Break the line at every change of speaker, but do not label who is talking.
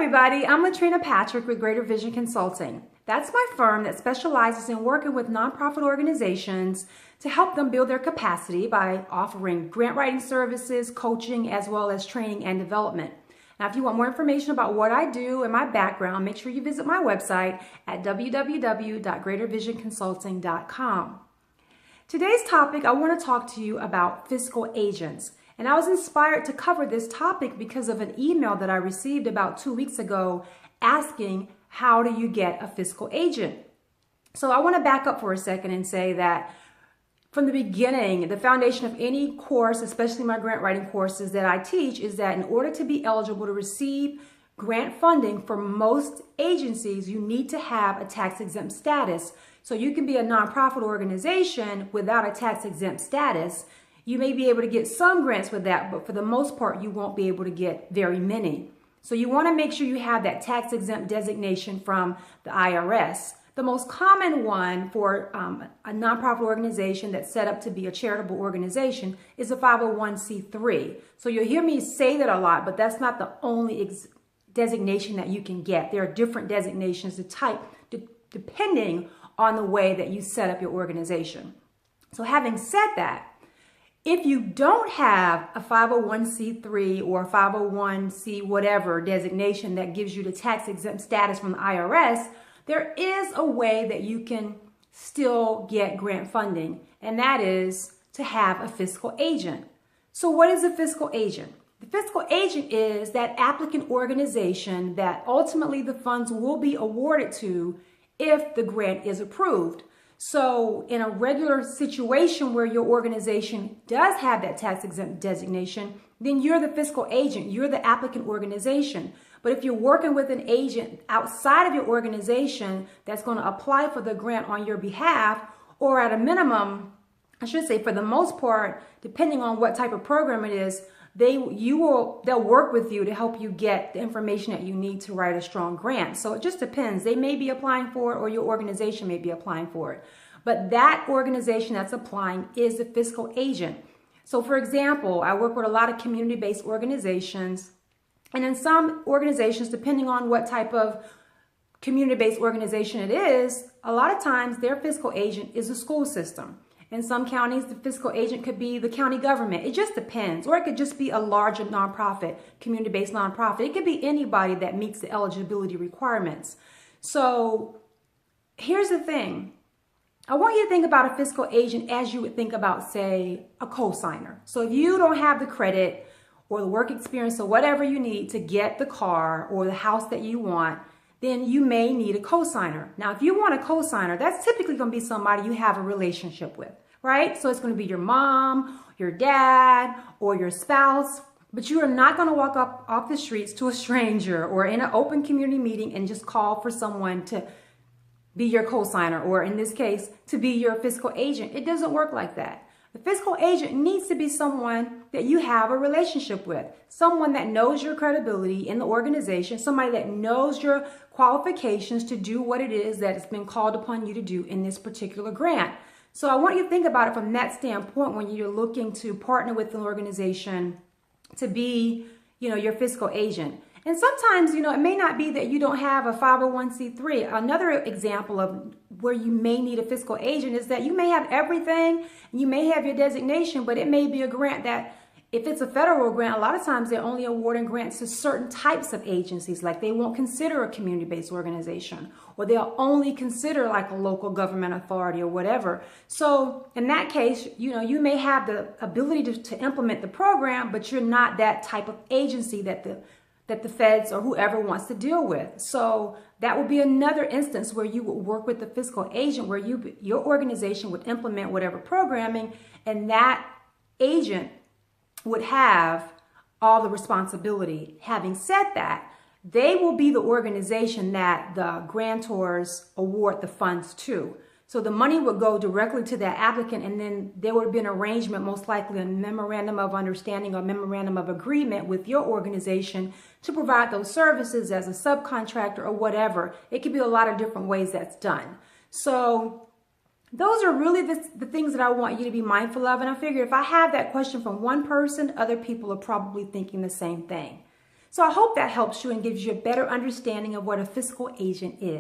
everybody, I'm Latrina Patrick with Greater Vision Consulting. That's my firm that specializes in working with nonprofit organizations to help them build their capacity by offering grant writing services, coaching, as well as training and development. Now, if you want more information about what I do and my background, make sure you visit my website at www.greatervisionconsulting.com. Today's topic, I want to talk to you about fiscal agents. And I was inspired to cover this topic because of an email that I received about 2 weeks ago asking, how do you get a fiscal agent? So I want to back up for a second and say that from the beginning, the foundation of any course, especially my grant writing courses that I teach, is that in order to be eligible to receive grant funding for most agencies, you need to have a tax-exempt status. So you can be a nonprofit organization without a tax-exempt status. You may be able to get some grants with that, but for the most part, you won't be able to get very many. So you want to make sure you have that tax-exempt designation from the IRS. The most common one for a nonprofit organization that's set up to be a charitable organization is a 501c3. So you'll hear me say that a lot, but that's not the only designation that you can get. There are different designations to type depending on the way that you set up your organization. So having said that, if you don't have a 501c3 or 501c whatever designation that gives you the tax-exempt status from the IRS, there is a way that you can still get grant funding, and that is to have a fiscal agent. So what is a fiscal agent? The fiscal agent is that applicant organization that ultimately the funds will be awarded to if the grant is approved. So in a regular situation where your organization does have that tax-exempt designation, then you're the fiscal agent, you're the applicant organization. But if you're working with an agent outside of your organization that's going to apply for the grant on your behalf, or at a minimum, I should say for the most part, depending on what type of program it is, they'll work with you to help you get the information that you need to write a strong grant. So it just depends. They may be applying for it or your organization may be applying for it. But that organization that's applying is the fiscal agent. So for example, I work with a lot of community-based organizations. And in some organizations, depending on what type of community-based organization it is, a lot of times their fiscal agent is the school system. In some counties, the fiscal agent could be the county government. It just depends. Or it could just be a larger nonprofit, community-based nonprofit. It could be anybody that meets the eligibility requirements. So here's the thing. I want you to think about a fiscal agent as you would think about, say, a cosigner. So if you don't have the credit or the work experience or whatever you need to get the car or the house that you want, then you may need a cosigner. Now, if you want a cosigner, that's typically going to be somebody you have a relationship with, right? So it's going to be your mom, your dad, or your spouse, but you are not going to walk up off the streets to a stranger or in an open community meeting and just call for someone to be your cosigner, or in this case, to be your fiscal agent. It doesn't work like that. The fiscal agent needs to be someone that you have a relationship with, someone that knows your credibility in the organization, somebody that knows your qualifications to do what it is that has been called upon you to do in this particular grant. So I want you to think about it from that standpoint when you're looking to partner with an organization to be, your fiscal agent. And sometimes, it may not be that you don't have a 501c3. Another example of where you may need a fiscal agent is that you may have everything, you may have your designation, but it may be a grant that, if it's a federal grant, a lot of times they're only awarding grants to certain types of agencies, like they won't consider a community-based organization, or they'll only consider like a local government authority or whatever. So in that case, you may have the ability to implement the program, but you're not that type of agency that the feds or whoever wants to deal with. So that would be another instance where you would work with the fiscal agent, where your organization would implement whatever programming, and that agent would have all the responsibility. Having said that, they will be the organization that the grantors award the funds to. So the money would go directly to that applicant, and then there would be an arrangement, most likely a memorandum of understanding or memorandum of agreement with your organization to provide those services as a subcontractor or whatever. It could be a lot of different ways that's done. So those are really the things that I want you to be mindful of. And I figure if I have that question from one person, other people are probably thinking the same thing. So I hope that helps you and gives you a better understanding of what a fiscal agent is.